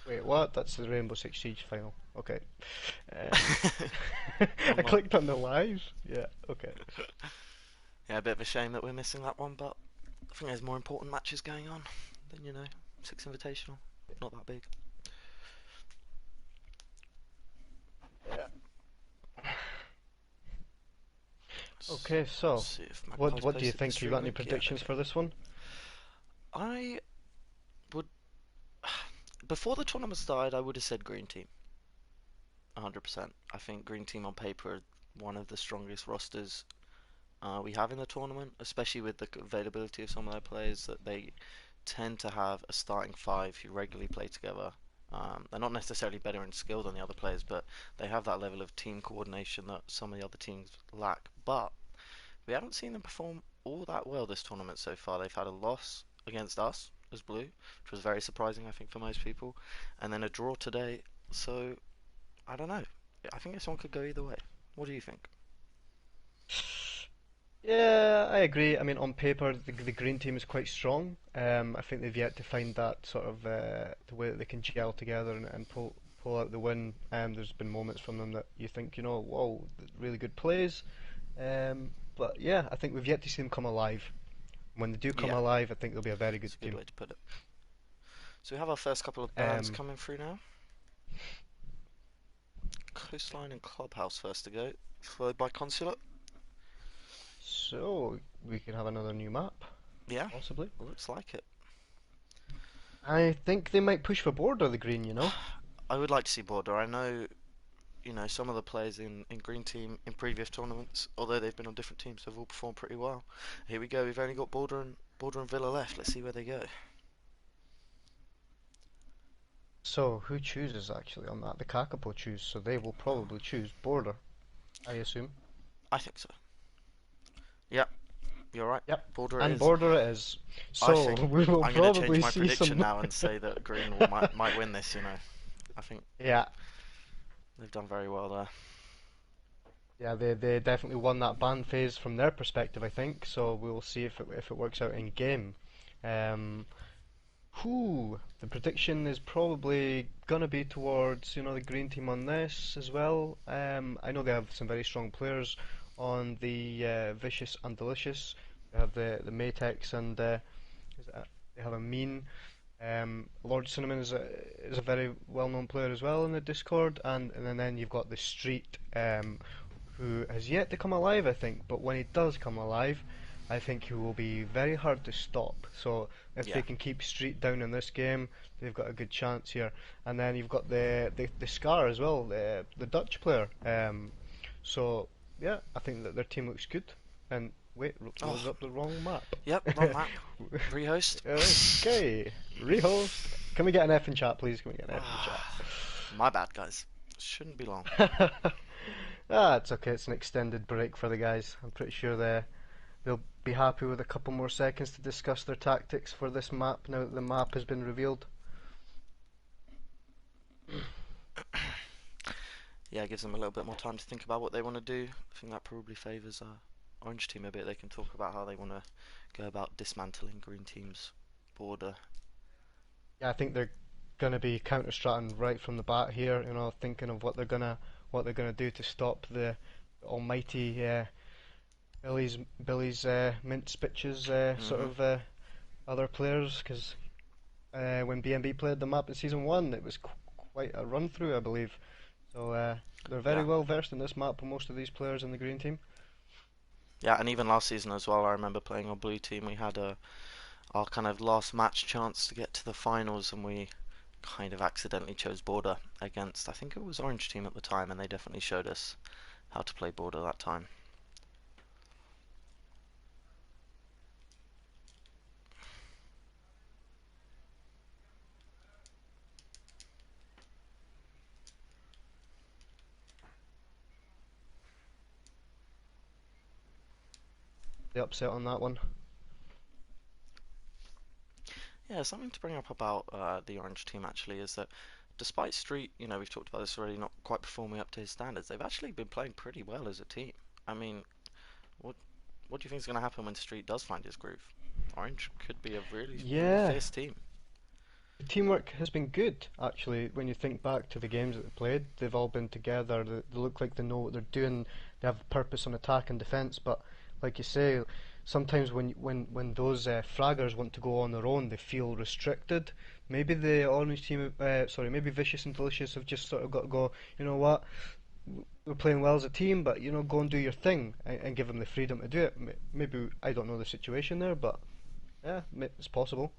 Wait, what? That's the Rainbow Six Siege final. Okay. Um, One I more. clicked on the live. Yeah. Okay. Yeah, a bit of a shame that we're missing that one, but I think there's more important matches going on than, Six Invitational. Not that big. Yeah. Let's, Okay. let's So, see if what Magpie's what do you posted the think? You stream got any link. Yeah, predictions okay. for this one? I would. Before the tournament started, I would have said Green Team. 100%. I think Green Team on paper are one of the strongest rosters we have in the tournament, especially with the availability of some of their players, that they tend to have a starting five who regularly play together. They're not necessarily better in skill than the other players, but they have that level of team coordination that some of the other teams lack. But we haven't seen them perform all that well this tournament so far. They've had a loss against us as Blue, which was very surprising, I think, for most people, and then a draw today. So I don't know. I think this one could go either way. What do you think? Yeah, I agree. I mean, on paper, the green team is quite strong. I think they've yet to find that sort of the way that they can gel together and pull out the win. There's been moments from them that you think, whoa, really good plays. But yeah, I think we've yet to see them come alive. When they do come Yeah, alive, I think they'll be a very good it's a good team. way to put it. So we have our first couple of bans Um, coming through now. Coastline and Clubhouse first to go, followed by Consulate. so we could have another new map, Yeah, possibly. looks like it. I think they might push for border the green. I would like to see Border. I know, some of the players in Green Team in previous tournaments, although they've been on different teams, have all performed pretty well. Here we go. We've only got Border and Villa left. Let's see where they go. So who chooses actually on that? The Kakapo choose, so they will Oh, probably choose border, I assume. I think so. Yep, you're right. Yep, Border it and is. border it is. I So think we will I'm going to change probably my see prediction some. now and say that Green might win this. I think Yeah, they've done very well there. yeah, they definitely won that ban phase from their perspective, I think. So we will see if it works out in game. Um, the prediction is probably gonna be towards the green team on this as well. I know they have some very strong players on the vicious and delicious. They have the Matex and they have a mean. Lord Cinnamon is a very well known player as well in the Discord, and then you've got the Street, who has yet to come alive, I think. But when he does come alive, I think he will be very hard to stop. So if Yeah, they can keep Street down in this game, they've got a good chance here. And then you've got the Scar as well, the Dutch player. So yeah, I think that their team looks good. And wait, loads oh, up the wrong map. yep, wrong map. Rehost. Okay, rehost. Can we get an F in chat, please? Can we get an F in chat? Ah, my bad, guys. Shouldn't be long. It's okay. It's an extended break for the guys. I'm pretty sure they'll be happy with a couple more seconds to discuss their tactics for this map now that the map has been revealed. Yeah, it gives them a little bit more time to think about what they want to do. I think that probably favours Orange Team a bit. They can talk about how they want to go about dismantling Green Team's border. Yeah, I think they're gonna be counter-stratting right from the bat here. Thinking of what they're gonna do to stop the almighty Billy's mint spitches sort Hmm. of other players because when BNB played the map in season one, it was quite a run through, I believe. So they're very Yeah, well versed in this map, most of these players in the green team. yeah, and even last season as well. I remember playing on Blue Team. We had our kind of last match chance to get to the finals, and we kind of accidentally chose border against. I think it was Orange Team at the time, and they definitely showed us how to play border that time. The upset on that one. Yeah, something to bring up about the Orange team actually is that despite Street, we've talked about this already, not quite performing up to his standards, they've actually been playing pretty well as a team. I mean, what what do you think is going to happen when Street does find his groove? Orange could be a really, really Yeah, fierce team. The teamwork has been good, actually. When you think back to the games that they played, they've all been together. They look like they know what they're doing. They have purpose on attack and defense. But like you say, sometimes when those fraggers want to go on their own, they feel restricted. Maybe the Orange team, sorry, maybe Vicious and Delicious have just sort of got to go. You know what? We're playing well as a team, but go and do your thing and give them the freedom to do it. Maybe I don't know the situation there, but yeah, it's possible.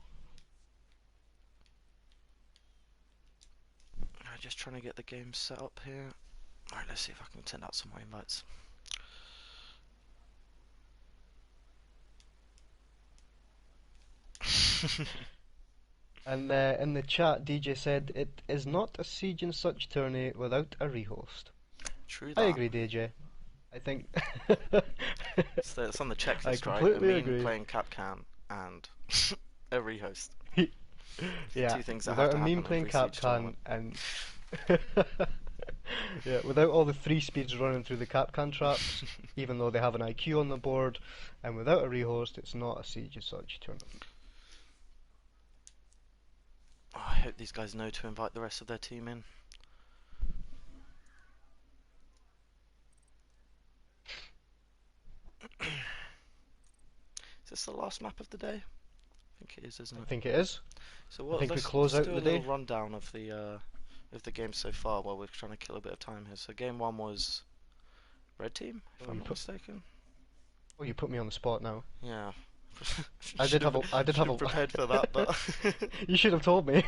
I'm just trying to get the game set up here. Alright, let's see if I can send out some more invites. And in the chat, DJ said it is not a siege and such tourney without a rehost. True I that. agree, DJ. I think So it's on the I checklist, right? A completely mean agree. playing Capcan and a rehost. Yeah, Two things that have without to a meme happen on playing every Siege Capcan tournament. and yeah, without all the three speeds running through the Capcan traps, even though they have an IQ on the board, and without a rehost, it's not a siege as such tournament. Oh, I hope these guys know to invite the rest of their team in. Is this the last map of the day? I think it is, isn't I it? think it is. So I what? think we Let's close out do a the little day. rundown of the game so far while we're trying to kill a bit of time here. So game one was red team, if Oh, I'm not mistaken. you put me on the spot now. Yeah. I did have a, I did should have have prepared for that, a. but You should have told me.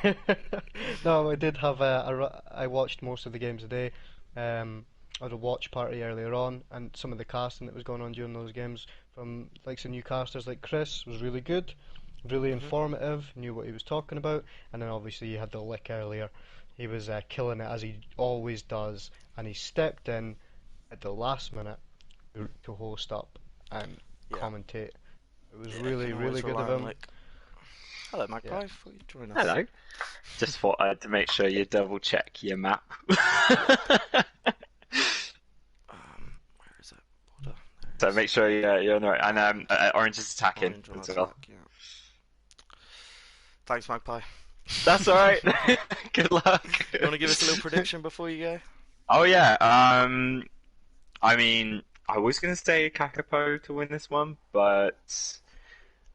No, I did have I watched most of the games today. I had a watch party earlier on, and some of the casting that was going on during those games from like some new casters like Chris was really good, really Mhm. informative, knew what he was talking about, and then obviously you had the lick earlier. He was killing it as he always does, and he stepped in at the last minute to host up and Yeah, commentate. It was yeah, can really, always really good rely of on him. Lick. Hello, Yeah. Magpie. Thought you'd join us. Hello. Just thought I had to make sure you double check your map. Yep. Where is it? Border. There it So is. make sure you're on the right. And Orange is attacking Orange on as well. attack. Yeah. Thanks, Magpie. That's all right. Good luck. You want to give us a little prediction before you go? Oh yeah. I mean, I was gonna say Kakapo to win this one, but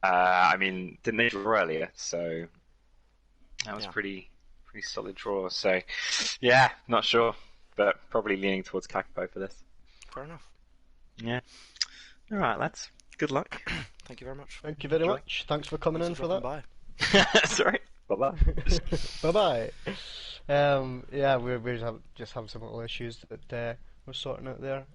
I mean, didn't they draw earlier? So that was Yeah. pretty solid draw. So yeah, not sure, but probably leaning towards Kakapo for this. Fair enough. Yeah. All right, lads. Good luck. Thank you very much. Thank you very Enjoy. much. Thanks for coming Thanks in for for dropping that. by. That's all right. Bye bye. Bye bye. Yeah, just have some little issues that we're sorting out there.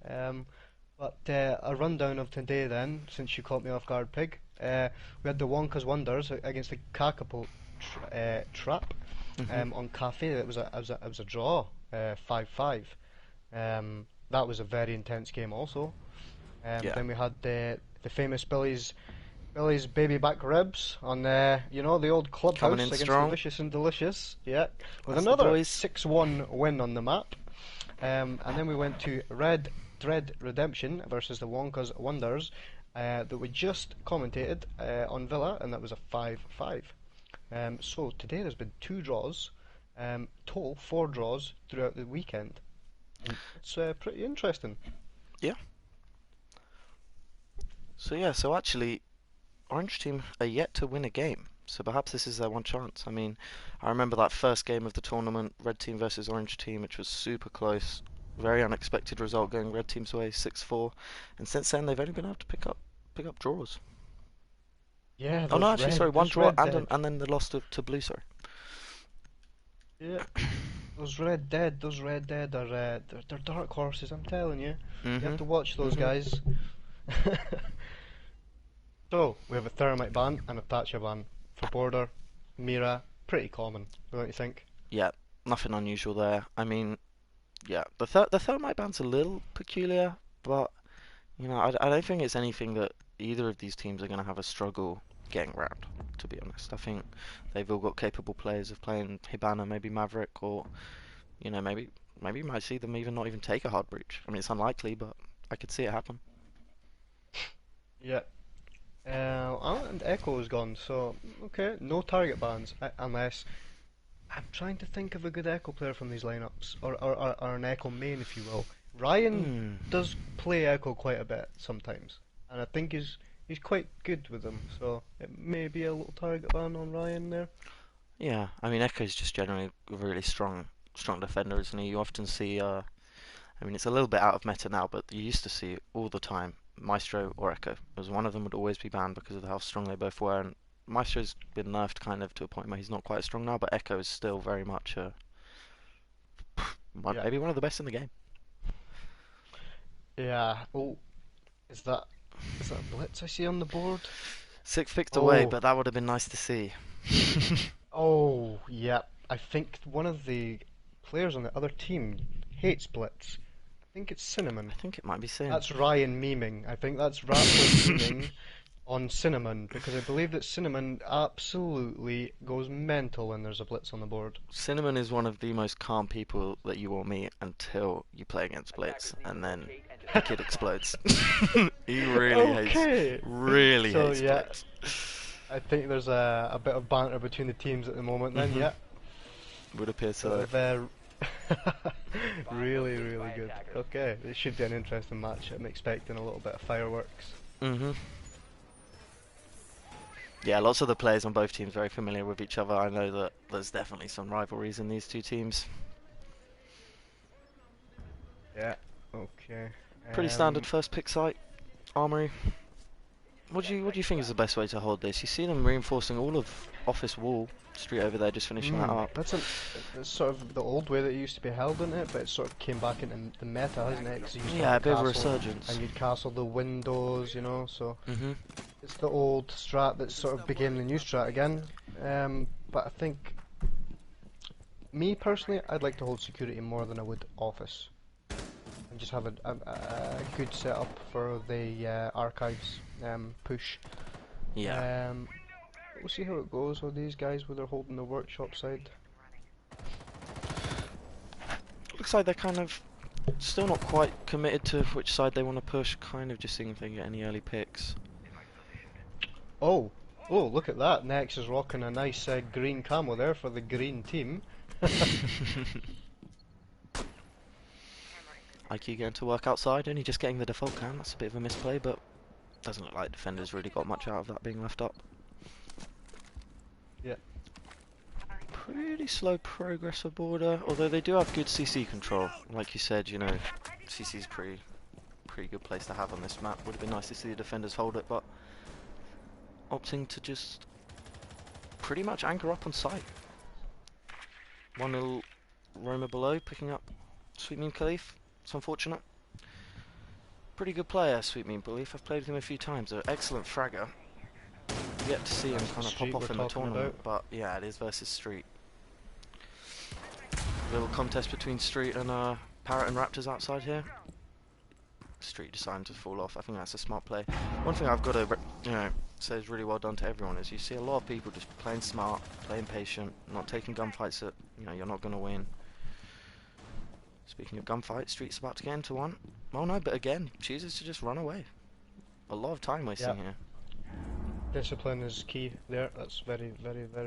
But a rundown of today then, since you caught me off guard, Pig. We had the Wonka's Wonders against the Kakapo trap Mhm. on Cafe. It was a draw, 5-5. That was a very intense game also. Yeah. Then we had the famous Billy's baby back ribs on the old Coming clubhouse in against the strong. Vicious and Delicious. Yeah, with That's the another boys. 6-1 win on the map. And then we went to Red Dread Redemption versus the Wonka's Wonders that we just commentated on Villa, and that was a 5-5. So today there's been two draws, total four draws throughout the weekend. And it's pretty interesting. Yeah. So yeah. So actually, Orange team are yet to win a game. So perhaps this is their one chance. I mean, I remember that first game of the tournament, Red team versus Orange team, which was super close. Very unexpected result going Red team's way, 6-4. And since then, they've only been able to pick up draws. Yeah, Oh no, those actually, red, sorry, one those draw red and dead. and then the loss to Blue. Sorry. Yeah. Those red dead are they're dark horses. I'm telling you, you have Mhm. to watch those Mhm. guys. So we have a thermite ban and a Thatcher ban for border, Mira. Pretty common, don't you think? Yeah, nothing unusual there. I mean, yeah, the thermite ban's a little peculiar, but I don't think it's anything that either of these teams are going to have a struggle getting round. To be honest, I think they've all got capable players of playing Hibana, maybe Maverick, or maybe you might see them even not even take a hard breach. I mean, it's unlikely, but I could see it happen. Yeah. And Echo is gone, so okay, no target bans unless I'm trying to think of a good Echo player from these lineups, or an Echo main, if you will. Ryan Hmm. does play Echo quite a bit sometimes, and I think he's quite good with them. So it may be a little target ban on Ryan there. Yeah, I mean Echo's just generally a really strong defender, isn't he? You often see, I mean it's a little bit out of meta now, but you used to see it all the time, Maestro or Echo, as one of them would always be banned because of how strong they both were. And Maestro's been nerfed kind of to a point where he's not quite as strong now, but Echo is still very much Yeah, maybe one of the best in the game. yeah. Oh, is that is that Blitz I see on the board? 6 picked away, Oh, but that would have been nice to see. oh, yeah. I think one of the players on the other team hates Blitz. I think it's I Cinnamon. think it might be Sin. That's Ryan memeing. I think that's Raptor memeing on Cinnamon because I believe that Cinnamon absolutely goes mental when there's a blitz on the board. Cinnamon is one of the most calm people that you will meet until you play against Blitz, and then the kid explodes. He Okay. really So hates yeah, Blitz. I think there's a bit of banter between the teams at the moment. Then Mhm. yeah, Would appear sort so. of really good. Okay, this should be an interesting match. I'm expecting a little bit of fireworks. Mhm. Yeah, lots of the players on both teams very familiar with each other. I know that there's definitely some rivalries in these two teams. Yeah. Okay. Pretty standard first pick site, Armory. What do you think is the best way to hold this? You see them reinforcing all of Office Wall Street over there, just finishing that up. That's sort of the old way that it used to be held in it, but it sort of came back into the meta, hasn't it? Because you used to Yeah, have a a bit of a castle, resurgence. and you'd castle the windows, so Mhm. it's the old strat that sort of became the new strat again. But I think, me personally, I'd like to hold security more than I would office, and just have a good setup for the archives push. Yeah. Um, we'll see how it goes with these guys where they're holding the workshop side. Looks like they're kind of still not quite committed to which side they want to push. Kind of just seeing if they can get any early picks. Oh, oh, look at that. Nex is rocking a nice green camo there for the green team. IQ getting to work outside, only just getting the default cam. That's a bit of a misplay, but doesn't look like defenders really got much out of that being left up. Yeah. Pretty slow progress for Border, although they do have good CC control. Like you said, CC's pretty good place to have on this map. Would have been nice to see the defenders hold it, but opting to just pretty much anchor up on site. One little roamer below, picking up Sweet Mean Khalif. It's unfortunate. Pretty good player, Sweet Mean Khalif. I've played with him a few times. An excellent fragger. Yet to see him That's the kind of pop streak we're off in the talking tournament, about. but yeah, it is versus Street. Little contest between Street and Parrot and Raptors outside here. Street deciding to fall off. I think that's a smart play. One thing I've got to, say is really well done to everyone is you see a lot of people just playing smart, playing patient, not taking gunfights that you're not going to win. Speaking of gunfights, Street's about to get into one. Oh no, but again, chooses to just run away. A lot of time wasting Yeah. here. Discipline is key there. That's very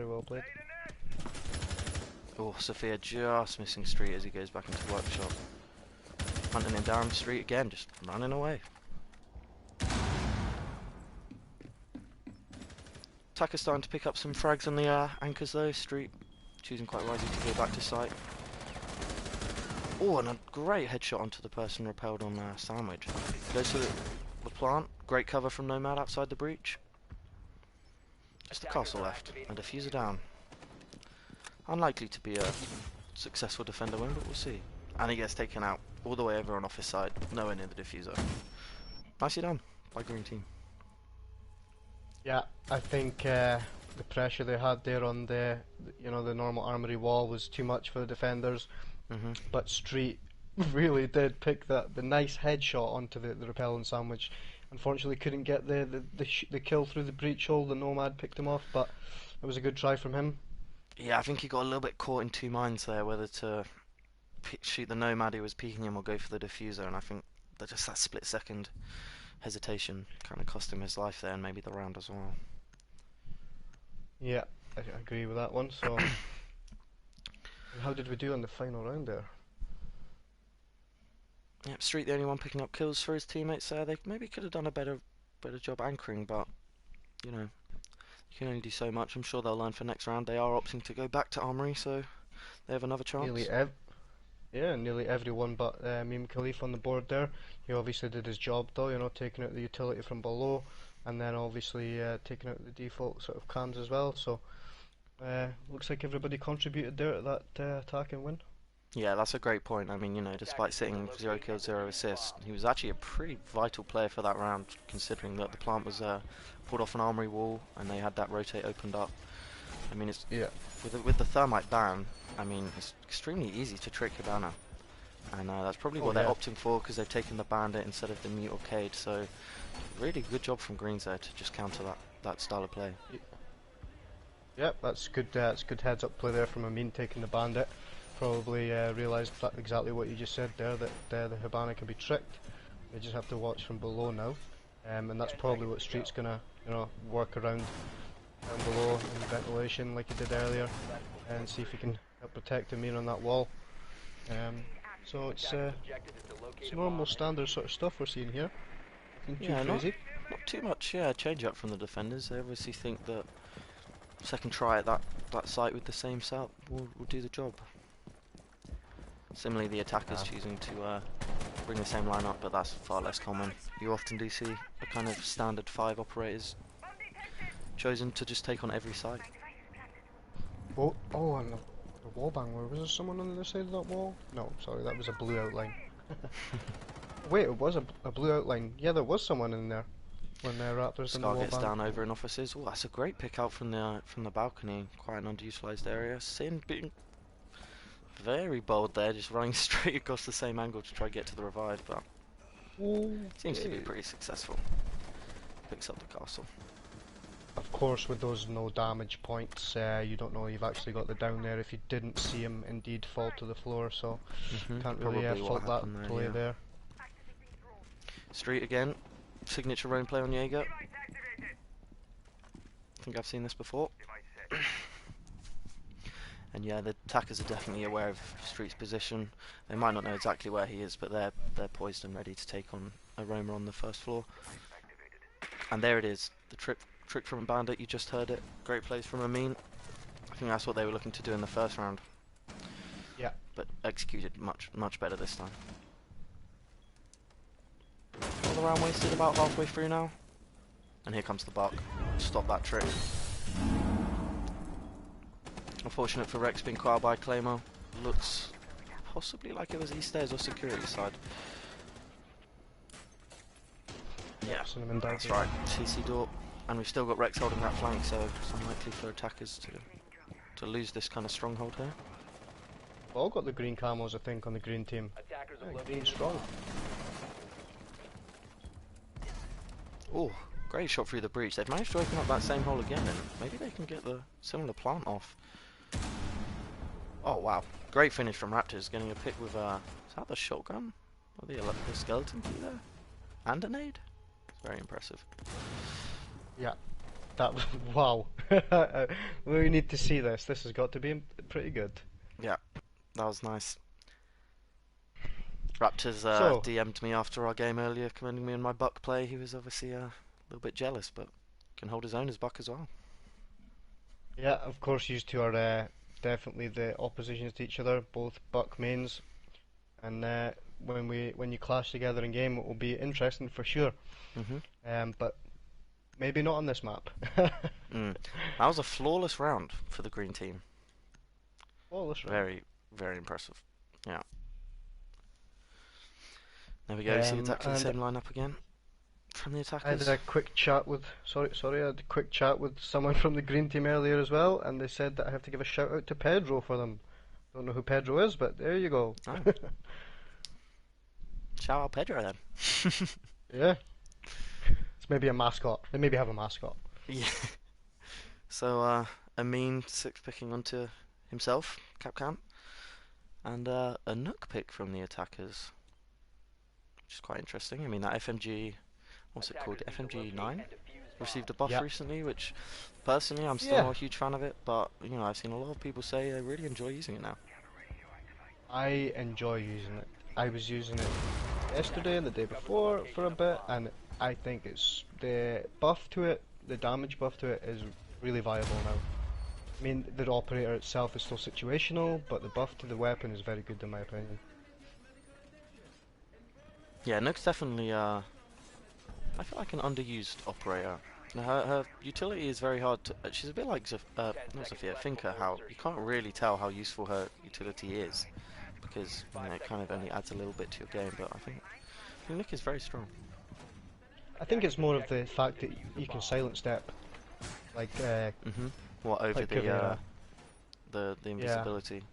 well played. Oh, Sophia just missing Street as he goes back into workshop. Hunting him down Street again, just running away. Attacker starting to pick up some frags on the anchors though. Street choosing quite wisely to go back to site. Oh, and a great headshot onto the person repelled on Sandwich. Goes to the plant. Great cover from Nomad outside the breach. Just the castle left, and diffuser down. Unlikely to be a successful defender win, but we'll see. And he gets taken out all the way over on office side, nowhere near the diffuser. Nicely done by green team. Yeah, I think the pressure they had there on the normal armory wall was too much for the defenders. Mhm. But Street really did pick the nice headshot onto the repellent sandwich. Unfortunately, couldn't get the kill through the breach hole. The Nomad picked him off, but it was a good try from him. Yeah, I think he got a little bit caught in two minds there, whether to shoot the Nomad who was peeking him or go for the diffuser. And I think that just that split second hesitation kind of cost him his life there and maybe the round as well. Yeah, I agree with that one. So, how did we do on the final round there? Yep, Street the only one picking up kills for his teammates there. They maybe could have done a better job anchoring, but you know, you can only do so much. I'm sure they'll learn for next round. They are opting to go back to Armory, so they have another Nearly chance. Yeah, nearly everyone but Meme Khalif on the board there. He obviously did his job though, you know, taking out the utility from below, and then obviously taking out the default sort of cams as well. So looks like everybody contributed there to that attack and win. Yeah, that's a great point. I mean, you know, despite sitting 0 kills, 0 assists, he was actually a pretty vital player for that round, considering that the plant was pulled off an armory wall and they had that rotate opened up. I mean, it's Yeah. with the thermite ban. I mean, it's extremely easy to trick Hibana, and that's probably what they're opting for because they've taken the bandit instead of the mute or cade. So, really good job from Greens there to just counter that style of play. Yep, that's good. That's good heads up play there from Amin taking the bandit. Probably realised exactly what you just said there, that the Hibana can be tricked. They just have to watch from below now, and that's probably what Street's gonna, you know, work around down below in ventilation like he did earlier, and see if he can help protect Amin on that wall. So it's normal standard sort of stuff we're seeing here. Nothing too Yeah, crazy. not too much. Yeah, change up from the defenders. They obviously think that second try at that site with the same setup will do the job. Similarly, the attackers choosing to bring the same lineup, but that's far less common. You often do see a kind of standard 5 operators chosen to just take on every site. Oh, and the wall bang. Was there someone on the other side of that wall? No, sorry, that was a blue outline. Wait, it was a blue outline. Yeah, there was someone in there when the Raptors done the Scar wall gets bang. down over in offices. Oh, that's a great pick out from the balcony. Quite an underutilized area. Sin being very bold there, just running straight across the same angle to try to get to the revive, but seems to be pretty successful. Picks up the castle. Of course, with those no damage points, you don't know you've actually got the down there if you didn't see him indeed fall to the floor, so can't really Probably what fault that happened there, play yeah. there. Street again. Signature roam play on Jaeger. I think I've seen this before. And yeah, the attackers are definitely aware of Street's position. They might not know exactly where he is, but they're poised and ready to take on a roamer on the first floor. And there it is, the trick from Bandit. You just heard it. Great plays from Amin. I think that's what they were looking to do in the first round. Yeah. But executed much better this time. All the round wasted about halfway through now. And here comes the buck. Stop that trick. Unfortunate for Rex being caught by Claymore. Looks possibly like it was East Stairs or security side. Yeah, that's right. CC door. And we've still got Rex holding that flank, so it's unlikely for attackers to lose this kind of stronghold here. We've all got the green camos, I think, on the green team. Yeah, green strong. Oh, great shot through the breach. They've managed to open up that same hole again, and maybe they can get the similar plant off. Oh wow, great finish from Raptors, getting a pick with is that the shotgun or the skeleton key there, and a nade. It's very impressive. Yeah, that wow. We need to see this. This has got to be pretty good. Yeah, that was nice. Raptors DM'd me after our game earlier, commending me on my buck play. He was obviously a little bit jealous, but can hold his own as buck as well. Yeah, of course, you two are definitely the oppositions to each other, both buck mains, and when you clash together in game, it will be interesting for sure. But maybe not on this map. That was a flawless round for the green team. Flawless round. Very, very impressive. Yeah. There we go. You see exactly the same lineup again from the attackers. I had a quick chat with I had a quick chat with someone from the green team earlier as well, and they said that I have to give a shout out to Pedro for them. Don't know who Pedro is, but there you go. Oh. Shout out Pedro then. Yeah. It's maybe a mascot. They maybe have a mascot. Yeah. So Amin 6 picking onto himself, Capcan, and a Nook pick from the attackers, which is quite interesting. I mean, that FMG what's it called? FMG 9 received a buff Yeah, recently, which personally I'm still yeah. not a huge fan of it, but I've seen a lot of people say they really enjoy using it now. I enjoy using it. I was using it yesterday and the day before for a bit, and I think it's the buff to it, the damage buff to it is really viable now. I mean, the operator itself is still situational, but the buff to the weapon is very good in my opinion. Yeah, Nook's definitely I feel like an underused operator. Now, her utility is very hard to. She's a bit like not Sophia, Finka. How you can't really tell how useful her utility is because it kind of only adds a little bit to your game. But I think Nick is very strong. I think it's more of the fact that you can silent step, like What over like Caveira. the Yeah, invisibility?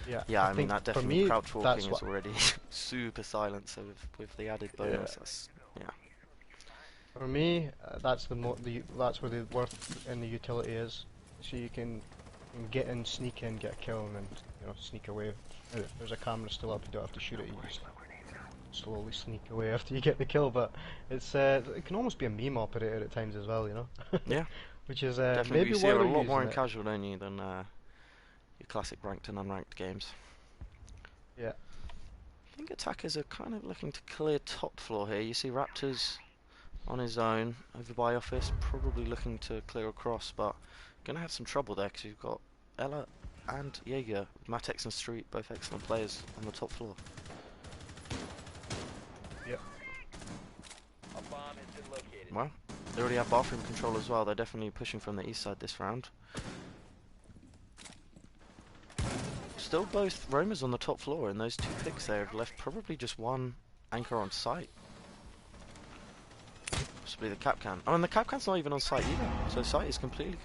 yeah. Yeah, I I mean think that for definitely me, crouch walking that's is what. already super silent. So with the added Yeah. bonus, that's yeah. For me, that's that's where the worth in the utility is. So you can get in, sneak in, get a kill, and then sneak away. There's a camera still up. You don't have to shoot it. You just slowly sneak away after you get the kill. But it can almost be a meme operator at times as well. Yeah, Which is definitely. You maybe see why her they're a lot more using in it. casual, don't you, than your classic ranked and unranked games. Yeah. I think attackers are kind of looking to clear top floor here. You see Raptors on his own over by office, probably looking to clear across, but gonna have some trouble there because you've got Ella and Jaeger, Matex and Street, both excellent players on the top floor. Yep. Well, they already have bathroom control as well. They're definitely pushing from the east side this round. Still both roamers on the top floor, and those two picks there have left probably just one anchor on site. Possibly the Capcan. Oh, and the Capcan's not even on site either, so site is completely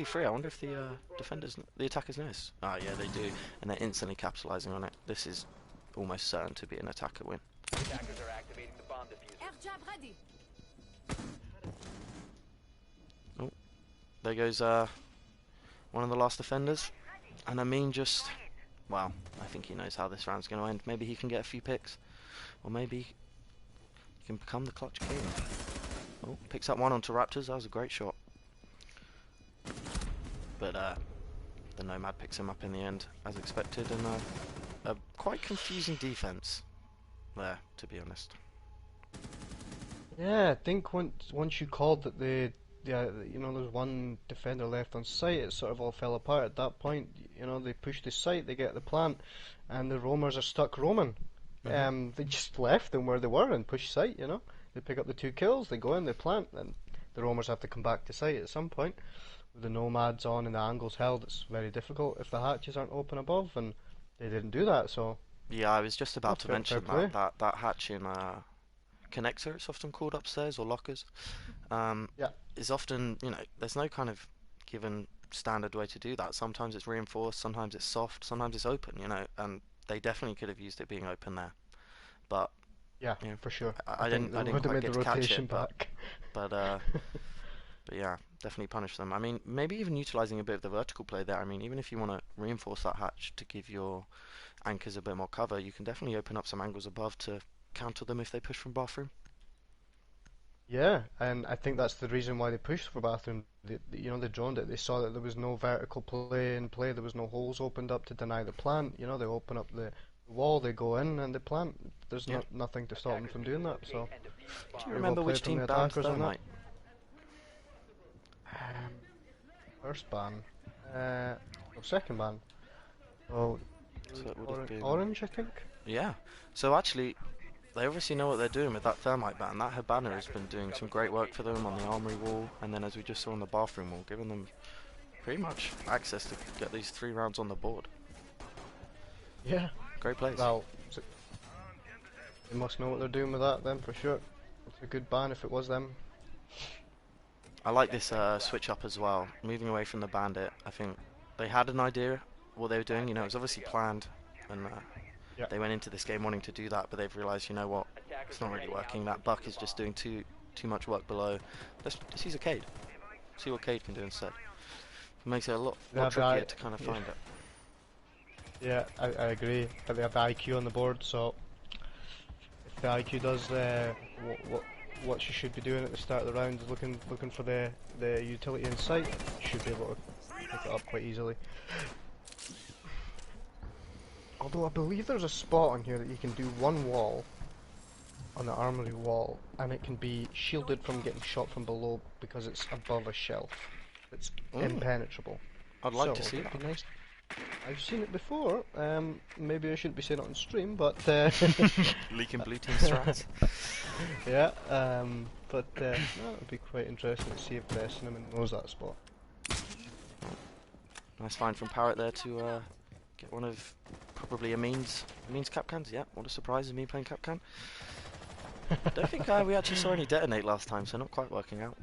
free. I wonder if the the attackers know this. Ah, yeah, they do, and they're instantly capitalizing on it. This is almost certain to be an attacker win. Oh, there goes one of the last defenders, and Amin just, well, I think he knows how this round's going to end. Maybe he can get a few picks, or maybe he can become the clutch king. Oh, picks up one onto Raptors. That was a great shot. But the Nomad picks him up in the end, as expected, and a quite confusing defense there, to be honest. Yeah, I think once you called that there's one defender left on site, it sort of all fell apart at that point. They push the site, they get the plant, and the roamers are stuck roaming. They just left them where they were and push site. They pick up the 2 kills, they go in, they plant, and the roamers have to come back to site at some point. With the nomads on and the angles held, it's very difficult if the hatches aren't open above, and they didn't do that. So Yeah, I was just about to fair mention play. that hatch in connector, it's often called upstairs, or lockers, Yeah, is often, there's no kind of given standard way to do that. Sometimes it's reinforced, sometimes it's soft, sometimes it's open, and they definitely could have used it being open there. But yeah, you know, for sure. I I think didn't they I didn't would have quite made get the to catch rotation it, but back. but uh, but yeah, definitely punish them. I mean, maybe even utilizing a bit of the vertical play there. I mean, even if you want to reinforce that hatch to give your anchors a bit more cover, you can definitely open up some angles above to counter them if they push from bathroom. Yeah, and I think that's the reason why they pushed for bathroom. They droned it. They saw that there was no vertical play in play. There was no holes opened up to deny the plant. They open up the wall, they go in, and they plant. There's Yeah. nothing to stop them from doing that. So Do you very well remember which played from team the banned attackers on that. Thermite? Um, First ban, no, second ban. Oh, So it would have been orange, I think. yeah. So actually, they obviously know what they're doing with that Thermite ban. That Habana has been doing some great work for them on the armory wall, and then as we just saw on the bathroom wall, giving them pretty much access to get these 3 rounds on the board. Yeah. Great plays. Well, they must know what they're doing with that then for sure. It's a good ban if it was them. I like this switch up as well, moving away from the bandit. I think they had an idea what they were doing. It was obviously planned, and Yeah. they went into this game wanting to do that, but they've realised, you know what, it's not really working. That Buck is just doing too much work below. Let's use a Cade. See what Cade can do instead. It makes it a lot trickier to kind of find it. Yeah, I agree. But they have the IQ on the board, so if the IQ does what you should be doing at the start of the round is looking for the utility in sight. You should be able to pick it up quite easily. Although I believe there's a spot on here that you can do one wall on the armory wall, and it can be shielded from getting shot from below because it's above a shelf. It's impenetrable. I'd like to see it'd that. be nice. I've seen it before. Maybe I shouldn't be saying it on stream, but Leaking blue team strats. yeah. But no, it would be quite interesting to see if Cinnamon knows that spot. Nice find from Parrot there to get one of probably Amin's Capcans. Yeah, what a surprise of me playing Capcan. Don't think we actually saw any detonate last time, so not quite working out.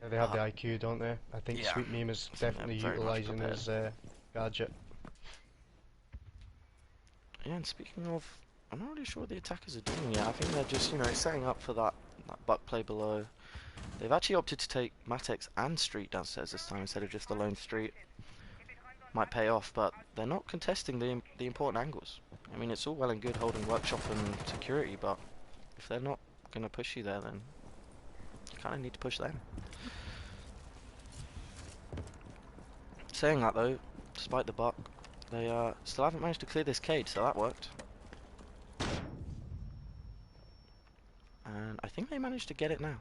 Yeah, they have the IQ, don't they? I think Yeah. Sweet Meme is I think they're definitely very much utilising his gadget. Yeah, and speaking of, I'm not really sure what the attackers are doing yet. I think they're just, setting up for that buck play below. They've actually opted to take Matex and Street downstairs this time instead of just the lone Street. Might pay off, but they're not contesting the important angles. I mean, it's all well and good holding Workshop and Security, but if they're not going to push you there, then you kind of need to push them. Saying that though, despite the buck, they still haven't managed to clear this cage, so that worked. And I think they managed to get it now.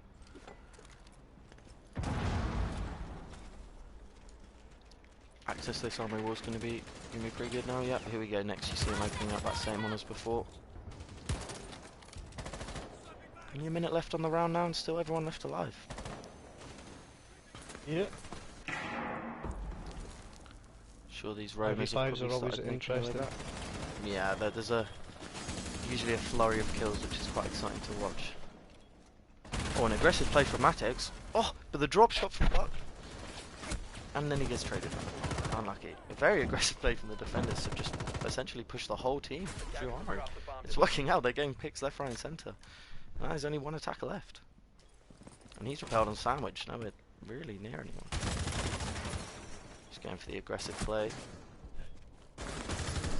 Access to this armory wall is going to be pretty good now. Yep, here we go. Next, you see him opening up that same one as before. Only a minute left on the round now, and still everyone left alive. Yeah. Sure, these roamers RV5s have are always started making their way interesting. back. Yeah, there's usually a flurry of kills, which is quite exciting to watch. Oh, an aggressive play from Matex. Oh, but the drop shot from Buck, and then he gets traded. Unlucky. A very aggressive play from the defenders to just essentially push the whole team through armory. It's working out. They're getting picks left, right, and centre. Now there's only one attacker left, and he's repelled on sandwich. Nowhere really near anyone. Just going for the aggressive play.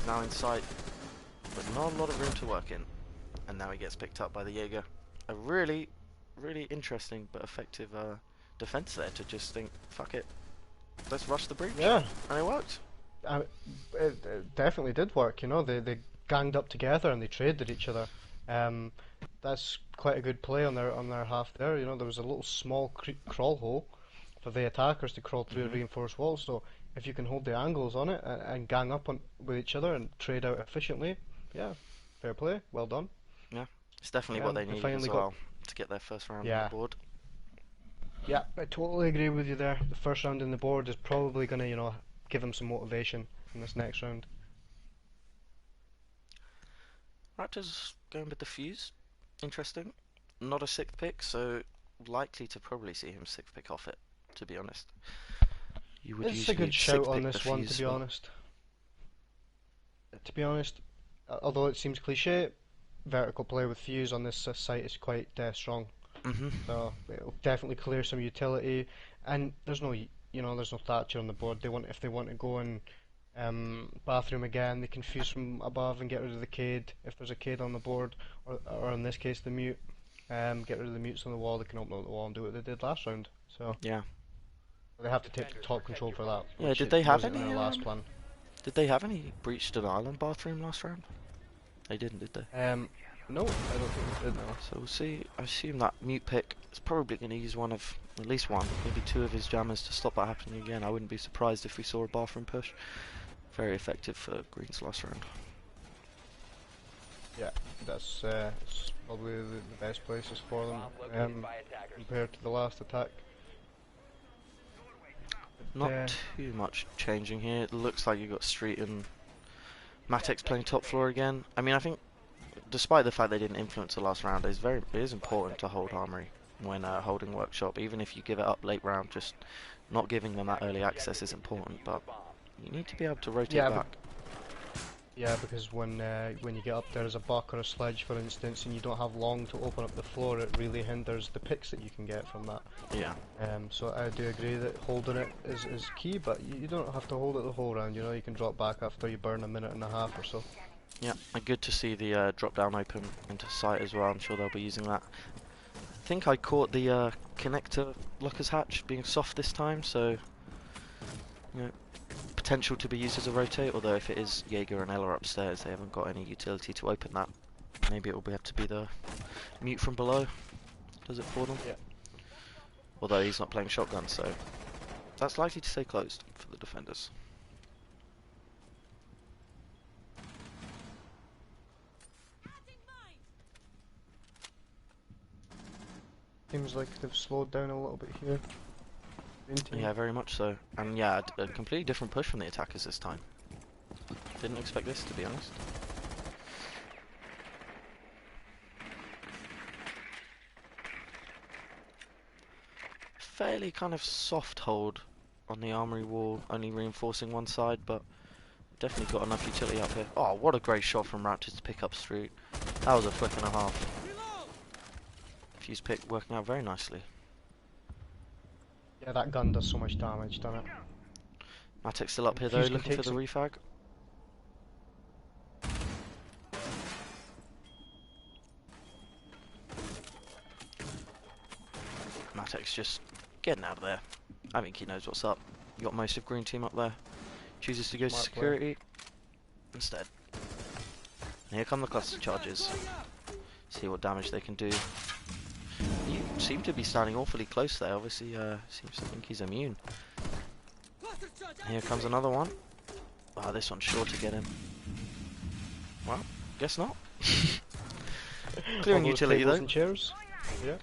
Now in sight, but not a lot of room to work in. And now he gets picked up by the Jaeger. A really, really interesting but effective defense there to just think, fuck it, let's rush the breach. Yeah. And it worked. It definitely did work, they ganged up together and they traded each other. That's quite a good play on their half there. There was a little small crawl hole for the attackers to crawl through a reinforced wall, so if you can hold the angles on it and gang up with each other and trade out efficiently, yeah, fair play, well done. Yeah, it's definitely what they needed as well to get their first round on the board. Yeah, I totally agree with you there. The first round on the board is probably going to, give them some motivation in this next round. Raptors going with the Fuse. Interesting. Not a sixth pick, so likely to probably see him sixth pick off it, to be honest. You would It's a good shout on this one, to be honest. To be honest, although it seems cliche, vertical play with Fuse on this site is quite strong. So it'll definitely clear some utility, and there's no Thatcher on the board. If they want to go and bathroom again, they can fuse from above and get rid of the Cade. If there's a Cade on the board, or in this case the mute, get rid of the mutes on the wall. They can open up the wall and do what they did last round. So yeah, they have to take top control for that. Yeah, did they have any any last plan? Did they have any breach denial on bathroom last round? They didn't, did they? No, I don't think they did. No. So we'll see. I assume that mute pick is probably going to use one of, at least one, maybe two of his jammers to stop that happening again. I wouldn't be surprised if we saw a bathroom push. Very effective for Green's last round. Yeah, that's probably the best places for them compared to the last attack. Not too much changing here. It looks like you've got Street and Matex playing top floor again. I mean, I think, despite the fact they didn't influence the last round, it is important to hold Armory when holding Workshop. Even if you give it up late round, just not giving them that early access is important, but you need to be able to rotate back. Yeah, because when you get up there as a buck or a sledge, for instance, and you don't have long to open up the floor, it really hinders the picks that you can get from that. Yeah. So I do agree that holding it is key, but you don't have to hold it the whole round. You can drop back after you burn a minute and a half or so. Yeah, and good to see the drop down open into sight as well. I'm sure they'll be using that. think I caught the connector locker's hatch being soft this time, so you know, potential to be used as a rotate. Although if it is Jaeger and Ella upstairs, they haven't got any utility to open that. Maybe it will have to be the mute from below. Does it for them? Yeah. Although he's not playing shotgun, so that's likely to stay closed for the defenders. Seems like they've slowed down a little bit here. Yeah, very much so. And yeah, a completely different push from the attackers this time. Didn't expect this, to be honest. Fairly kind of soft hold on the armory wall, only reinforcing one side, but definitely got enough utility up here. Oh, what a great shot from Raptors to pick up Street. That was a flick and a half. Fuse pick working out very nicely. Yeah, that gun does so much damage, doesn't it? Matic's still up here though, Fuse can looking for take the some- refag. Matic's just getting out of there. I think he knows what's up. You got most of green team up there. Chooses to go to Smart play. security instead. And here come the cluster charges. See what damage they can do. You seem to be standing awfully close there. Obviously, seems to think he's immune. Here comes another one. Ah, this one's sure to get him. Well, guess not. Clearing All those utility tables though. and chairs. Yeah.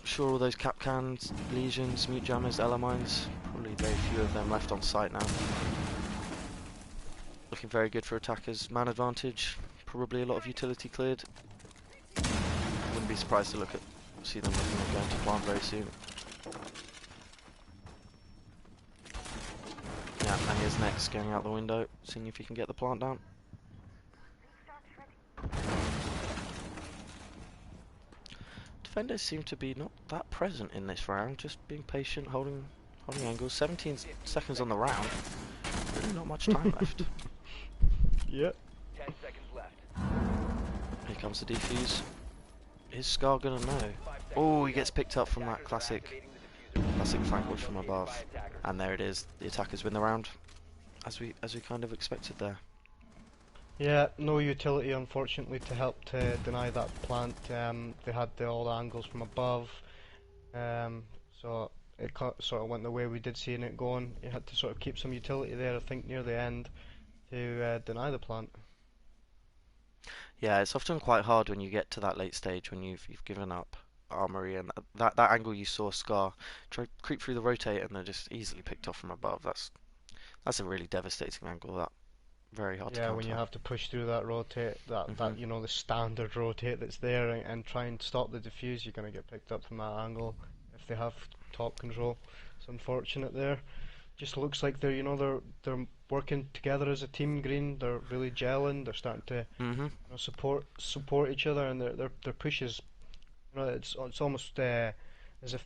Sure, all those cap cans, legions, mute jammers, Ella mines. Probably very few of them left on site now. Looking very good for attackers. Man advantage. Probably a lot of utility cleared. Wouldn't be surprised to see them looking at going to plant very soon. Yeah, and here's next, going out the window, seeing if he can get the plant down. Defenders seem to be not that present in this round, just being patient, holding angles. 17 seconds on the round. Really not much time left. Yeah. 10 seconds left. Here comes the defuse. Is Scar gonna know? Oh, he gets picked up from that classic flank push from above. And there it is. The attackers win the round, as we kind of expected there. Yeah, no utility unfortunately to help to deny that plant. They had all the angles from above, so it sort of went the way we did seeing it going. You had to sort of keep some utility there, I think, near the end to deny the plant. Yeah, it's often quite hard when you get to that late stage when you've given up armory, and that angle you saw Scar try creep through the rotate and they're just easily picked off from above. That's a really devastating angle. That very hard to Yeah, counter. when you have to push through that rotate, that you know, the standard rotate that's there, and try and stop the diffuse, you're going to get picked up from that angle if they have top control. It's unfortunate there. Just looks like they're working together as a team. Green, they're really gelling. They're starting to support each other, and their pushes. It's almost as if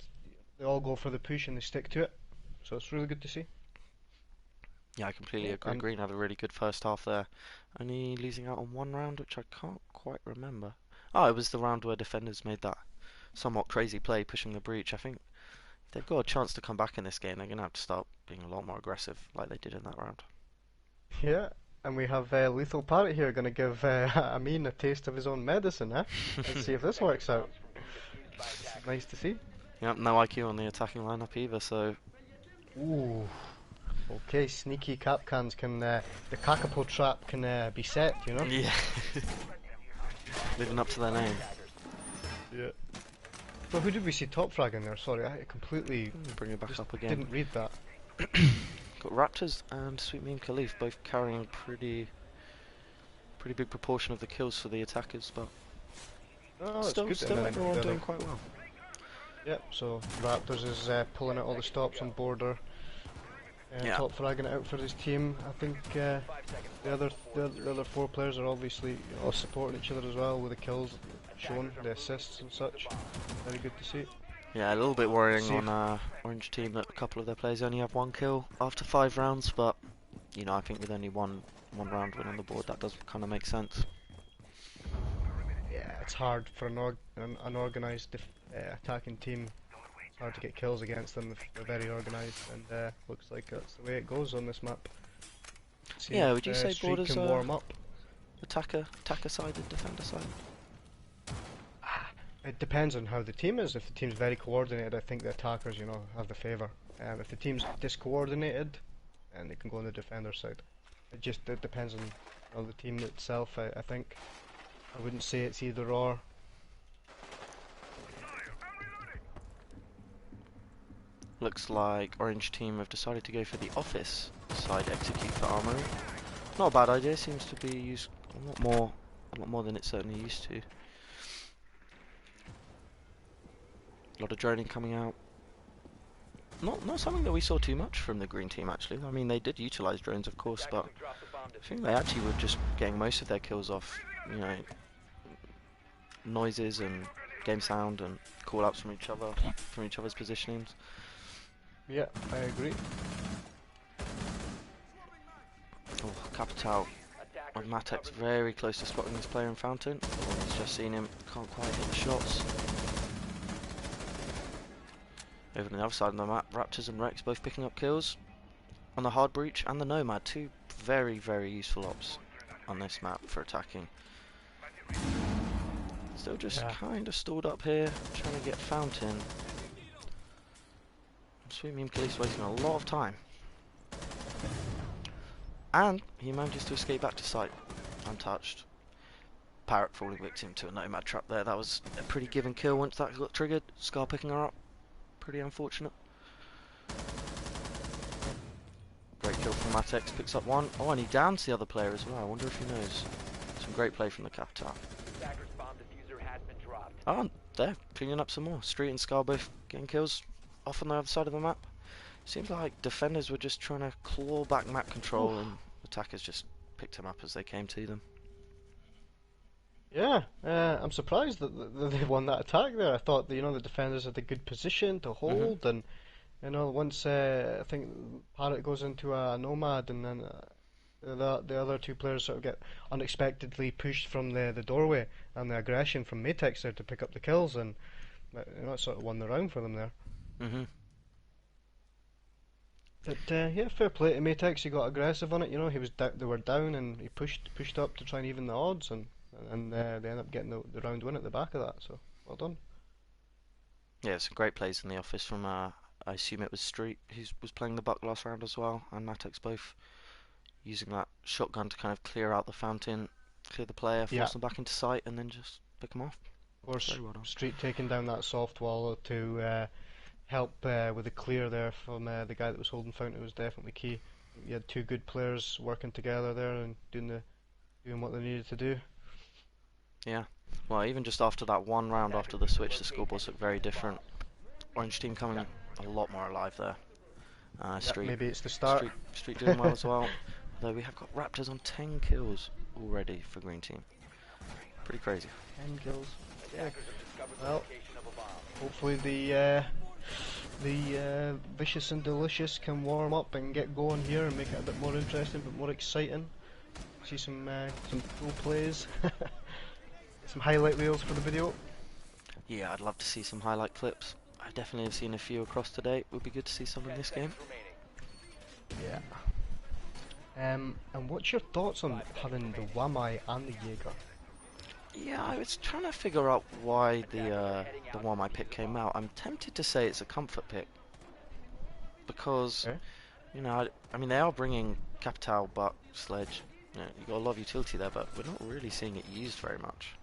they all go for the push and they stick to it. So it's really good to see. Yeah, I completely agree. Green had a really good first half there. Only losing out on one round, which I can't quite remember. Oh, it was the round where defenders made that somewhat crazy play, pushing the breach. I think if they've got a chance to come back in this game, they're going to have to start being a lot more aggressive, like they did in that round. Yeah, and we have Lethal Parrot here going to give Amin a taste of his own medicine, eh? Let's see if this works out. Nice to see. Yep, no IQ on the attacking lineup either, so... Ooh. Okay, sneaky capcans can, the Kakapo trap can be set, you know? Yeah. Living up to their name. Yeah. So who did we see top frag in there? Sorry, I completely Bring it back up again. didn't read that. Got Raptors and Sweet Me and Khalif both carrying pretty big proportion of the kills for the attackers, but Oh, it's still good. And then everyone the doing other- quite well. Yep, so Raptors is pulling out all the stops on border. Yeah. Top fragging it out for his team. I think the other four players are obviously supporting each other as well with the kills shown, the assists and such. Very good to see. Yeah, a little bit worrying See on Orange team that a couple of their players only have one kill after 5 rounds, but you know, I think with only one round win on the board, that does kind of make sense. yeah, it's hard for an organised attacking team. It's hard to get kills against them if they're very organised, and looks like that's the way it goes on this map. See Yeah, would if you say Street Borders can warm up. attacker sided, defender sided? It depends on how the team is. If the team's very coordinated, I think the attackers, have the favour. If the team's discoordinated, then they can go on the defender side. It depends on the team itself, I think. I wouldn't say it's either or. Looks like Orange team have decided to go for the office side execute for armory. Not a bad idea, seems to be used a lot more than it certainly used to. A lot of droning coming out. Not something that we saw too much from the green team actually. I mean, they did utilise drones of course, but I think they actually were just getting most of their kills off, noises and game sound and call outs from each other, from each other's positionings. Yeah, I agree. Oh, Capital and Matek's very close to spotting this player in Fountain. He's just seen him, can't quite hit the shots. Over on the other side of the map, Raptors and Rex both picking up kills on the hard breach and the Nomad, two very, very useful ops on this map for attacking. Still just kind of stalled up here, trying to get Fountain. Sweet Meme Police wasting a lot of time. And he manages to escape back to site, untouched. Parrot falling victim to a Nomad trap there. That was a pretty given kill once that got triggered. Scar picking her up. Pretty unfortunate. Great kill from Matex, picks up one. Oh, and he downs the other player as well. I wonder if he knows. Some great play from the Capital. Oh, they're cleaning up some more. Street and Scar both getting kills off on the other side of the map. Seems like defenders were just trying to claw back map control and attackers just picked them up as they came to them. Yeah, I'm surprised that they won that attack there. I thought the defenders had a good position to hold, and once I think Parrot goes into a Nomad, and then the other two players sort of get unexpectedly pushed from the doorway, and the aggression from Matex there to pick up the kills, and it sort of won the round for them there. But yeah, fair play to Matex. He got aggressive on it. He was they were down, and he pushed up to try and even the odds, and they ended up getting the round win at the back of that. So well done. Yeah, some great plays in the office from I assume it was Street who was playing the buck last round as well, and Matex both using that shotgun to kind of clear out the Fountain, clear the player, force them back into sight, and then just pick them off. Of course, well Street taking down that soft wall to help with the clear there from the guy that was holding Fountain was definitely key. You had two good players working together there and doing what they needed to do. Yeah, well, even just after that one round after the switch, the scoreboards look very different. Orange team coming a lot more alive there. Street, maybe it's the start. Street doing well as well. Though we have got Raptors on 10 kills already for green team. Pretty crazy. 10 kills. Yeah. Well, hopefully the Vicious and Delicious can warm up and get going here and make it a bit more interesting, but more exciting. See some cool plays. Some highlight reels for the video. Yeah, I'd love to see some highlight clips. I definitely have seen a few across today. It would be good to see some in this game. Yeah. And what's your thoughts on having the Wamai and the Jaeger? Yeah, I was trying to figure out why the Wamai pick came out. I'm tempted to say it's a comfort pick because I mean they are bringing Capital, Buck, Sledge. You got a lot of utility there, but we're not really seeing it used very much.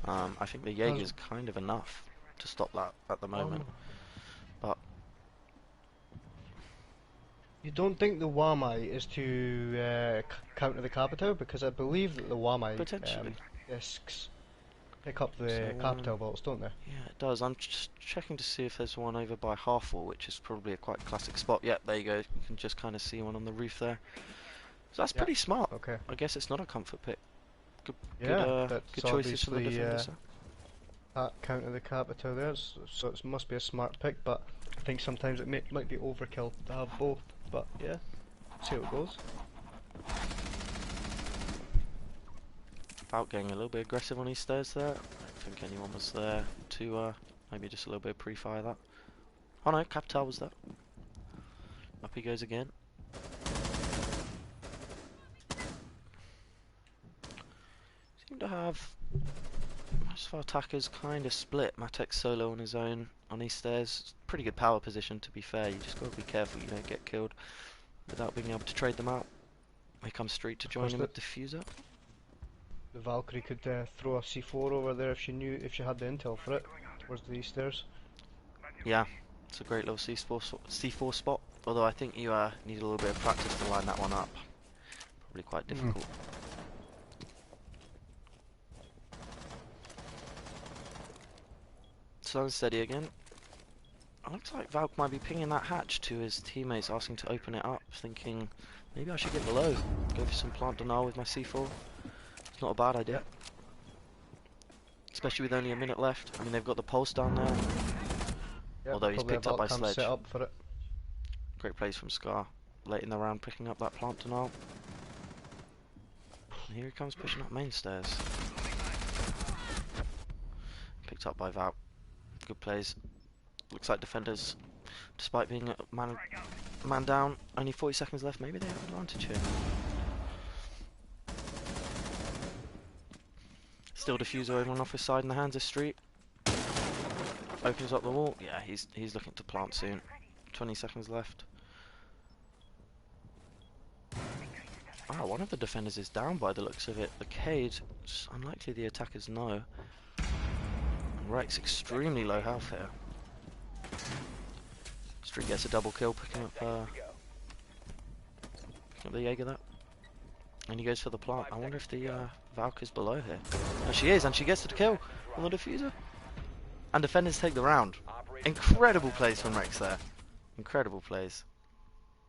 I think the Jaeger's kind of enough to stop that at the moment. But you don't think the Wamai is to counter the Capitao? Because I believe that the Wamai discs pick up the Capitao bolts, don't they? Yeah, it does. I'm just checking to see if there's one over by Halfwall, which is probably a quite classic spot. Yeah, there you go. You can just kind of see one on the roof there. So that's pretty smart. Okay. I guess it's not a comfort pick. Good that's choices from the defenders. That counter the Capitao there, so it must be a smart pick, but I think sometimes it might be overkill to have both. But yeah, see how it goes. Valk getting a little bit aggressive on these stairs there. I don't think anyone was there to maybe just a little bit of pre-fire that. Oh no, Capital was there. Up he goes again. Seem to have most of our attackers kind of split. Matek's solo on his own on these stairs. Pretty good power position to be fair. You just got to be careful you don't get killed without being able to trade them out. Here comes Street to Of join course, him the at Diffuser. Valkyrie could throw a C4 over there if she had the intel for it towards these stairs. Yeah, it's a great little C4 spot. Although I think you need a little bit of practice to line that one up. Probably quite difficult. Slow and steady again. Looks like Valk might be pinging that hatch to his teammates, asking to open it up, thinking maybe I should get below, go for some plant denial with my C4. It's not a bad idea. Especially with only a minute left. I mean, they've got the pulse down there. Yep, Although he's picked up by Sledge. Set up for it. Great plays from Scar. Late in the round, picking up that plant denial. And here he comes pushing up main stairs. Picked up by Valk. Good plays. Looks like defenders, despite being a man down, only 40 seconds left, maybe they have advantage here. Still Diffuser over on office side in the hands of Street. Opens up the wall. Yeah, he's looking to plant soon. 20 seconds left. Ah, one of the defenders is down by the looks of it. The Cade, it's unlikely the attackers know. And Rex extremely low health here. Street gets a double kill, picking up the Jaeger there. And he goes for the plant. I wonder if the Valk is below here. And she is, and she gets the kill on the Diffuser. And defenders take the round. Incredible plays from Rex there. Incredible plays.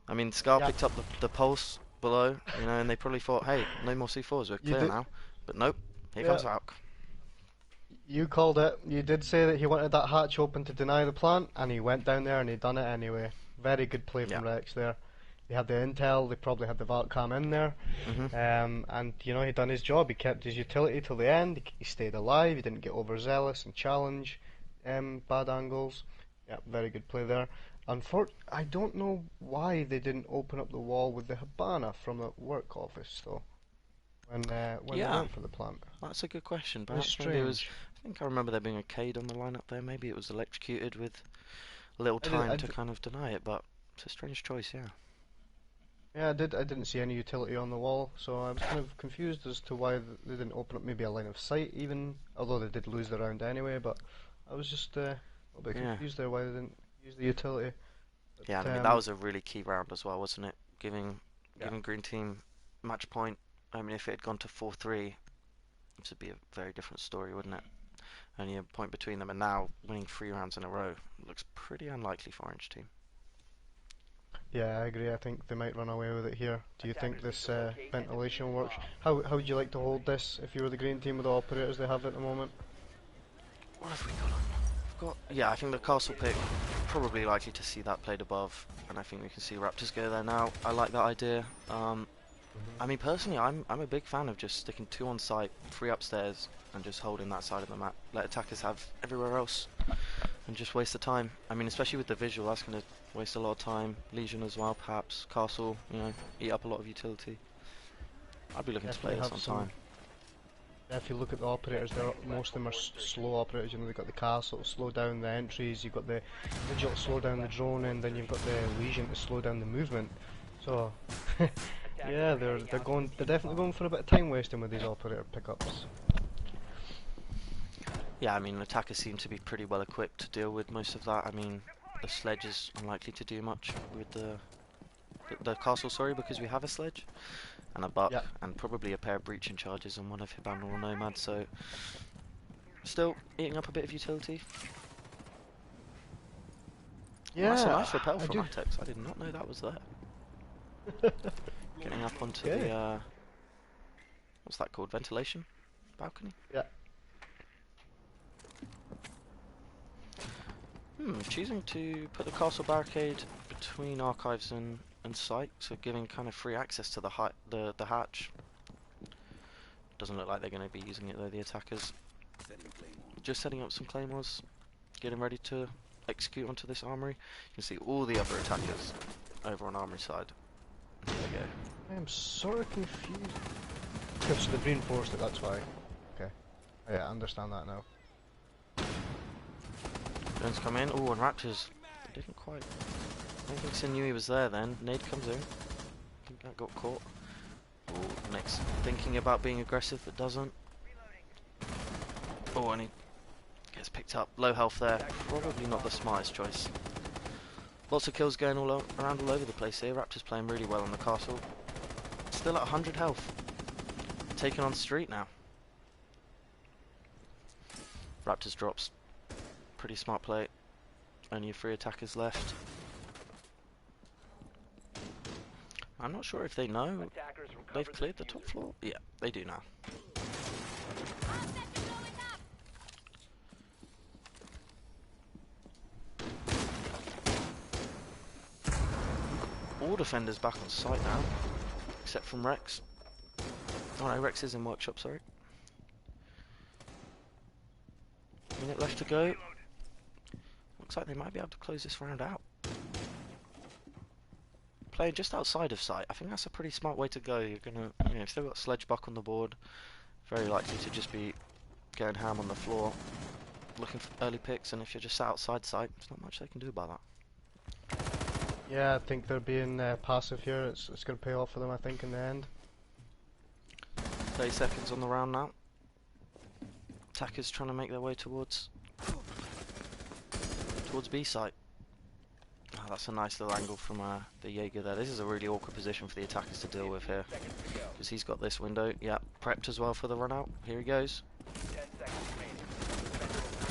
I mean, Scar picked up the pulse below, you know, and they probably thought, hey, no more C4s, we're clear now. But nope, here comes Valk. You called it. You did say that he wanted that hatch open to deny the plant, and he went down there and he done it anyway. Very good play from Rex there. They had the intel, they probably had the Valk cam in there, and you know, he done his job. He kept his utility till the end. He stayed alive. He didn't get overzealous and challenge bad angles. Yeah, very good play there. I don't know why they didn't open up the wall with the Habana from the work office though. When they went for the plant. That's a good question. Perhaps maybe it was. I think I remember there being a Cade on the lineup there. Maybe it was electrocuted with a little time to kind of deny it, but it's a strange choice, yeah. Yeah, I didn't see any utility on the wall, so I was kind of confused as to why they didn't open up maybe a line of sight even, although they did lose the round anyway, but I was just a little bit confused there why they didn't use the utility. But, yeah, I mean, that was a really key round as well, wasn't it? Giving Green Team match point. I mean, if it had gone to 4-3, this would be a very different story, wouldn't it? Only a point between them, and now winning 3 rounds in a row looks pretty unlikely for Orange Team. Yeah, I agree. I think they might run away with it here. Do you think this ventilation works? How would you like to hold this if you were the Green Team with the operators they have at the moment? What have we got on? We've got, yeah, I think the castle pick, probably likely to see that played above, and I think we can see Raptors go there now. I like that idea. I mean, personally, I'm a big fan of just sticking 2 on site, 3 upstairs, and just holding that side of the map. Let attackers have everywhere else, and just waste the time. I mean, especially with the visual, that's going to waste a lot of time. Legion as well, perhaps. Castle, you know, eat up a lot of utility. I'd be looking to play this on time. If you look at the operators, most of them are slow operators. You know, they've got the castle to slow down the entries, you've got the Vigil to slow down the drone, and then you've got the Legion to slow down the movement. So, yeah, they're definitely going for a bit of time wasting with these operator pickups. Yeah, I mean, attackers seem to be pretty well equipped to deal with most of that. I mean, the sledge is unlikely to do much with the castle, sorry, because we have a sledge and a buck and probably a pair of breaching charges and one of Hibana or Nomad, so still eating up a bit of utility. Yeah, that's a nice rappel from Atex. I did not know that was there. Getting up onto the what's that called? Ventilation balcony? Yeah. Choosing to put the castle barricade between archives and site, so giving kind of free access to the hatch. Doesn't look like they're going to be using it though, the attackers. Just setting up some claymores, getting ready to execute onto this armory. You can see all the other attackers over on armory side. There we go. I am sort of confused. Okay, so they've reinforced it, that's why. Okay. Yeah, I understand that now. Drones come in. Oh, and Raptors didn't quite. I don't think Sin knew he was there then. Nade comes in. I think that got caught. Oh, next thinking about being aggressive but doesn't. Oh, and he gets picked up. Low health there. Probably not the smartest choice. Lots of kills going around all over the place here. Raptors playing really well on the castle. Still at 100 health. Taking on street now. Raptors drops. Pretty smart play. Only 3 attackers left. I'm not sure if they know they've cleared the top floor. Yeah, they do now. All defenders back on site now, except from Rex. Oh no, Rex is in workshop, sorry. Minute left to go. Looks like they might be able to close this round out. Playing just outside of site. I think that's a pretty smart way to go. You're gonna, you know, if they've got Sledge Buck on the board, very likely to just be going ham on the floor, looking for early picks. And if you're just sat outside site, there's not much they can do about that. Yeah, I think they're being passive here. It's going to pay off for them, I think, in the end. 30 seconds on the round now. Attackers trying to make their way towards B site. Oh, that's a nice little angle from the Jaeger there. This is a really awkward position for the attackers to deal with here, because he's got this window. Yeah, prepped as well for the run out. Here he goes.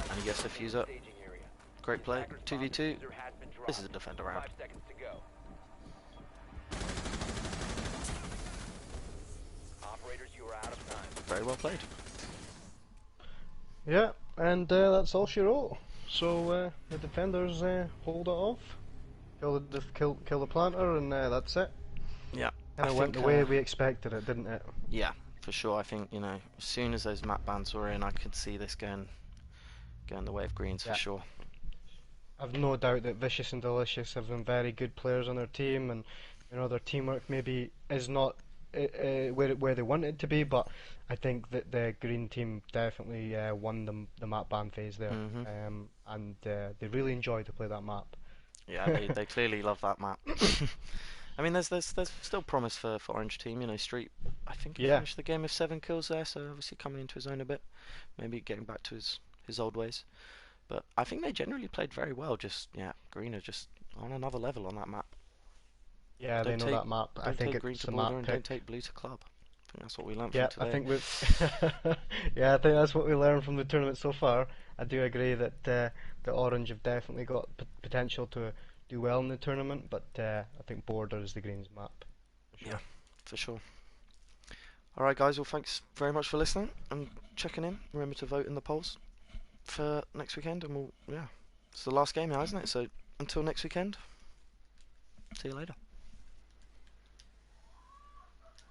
And he gets the fuse up. Great play. 2v2. This is a defender round. Very well played. Yeah, and that's all she wrote. So the defenders hold it off, kill the planter, and that's it. Yeah, And it went the way we expected it, didn't it? Yeah, for sure. I think, you know, as soon as those map bans were in, I could see this going the way of greens for sure. I've no doubt that Vicious and Delicious have some very good players on their team, and you know their teamwork maybe is not where they want it to be, but I think that the green team definitely won the map ban phase there, and they really enjoyed to play that map. Yeah, they clearly love that map. I mean, there's still promise for Orange team. You know, Street, I think he finished the game with 7 kills there, so obviously coming into his own a bit, maybe getting back to his old ways. But I think they generally played very well. Just Green are just on another level on that map. Yeah, they know that map. I think green it's to the border map and pick. don't take blue to club. I think that's what we learned Yeah, from today. I think we've. Yeah, I think that's what we learned from the tournament so far. I do agree that the Orange have definitely got potential to do well in the tournament, but I think border is the Greens map. For sure. Yeah, for sure. All right, guys. Well, thanks very much for listening and checking in. Remember to vote in the polls for next weekend, and it's the last game now, isn't it? So until next weekend, see you later.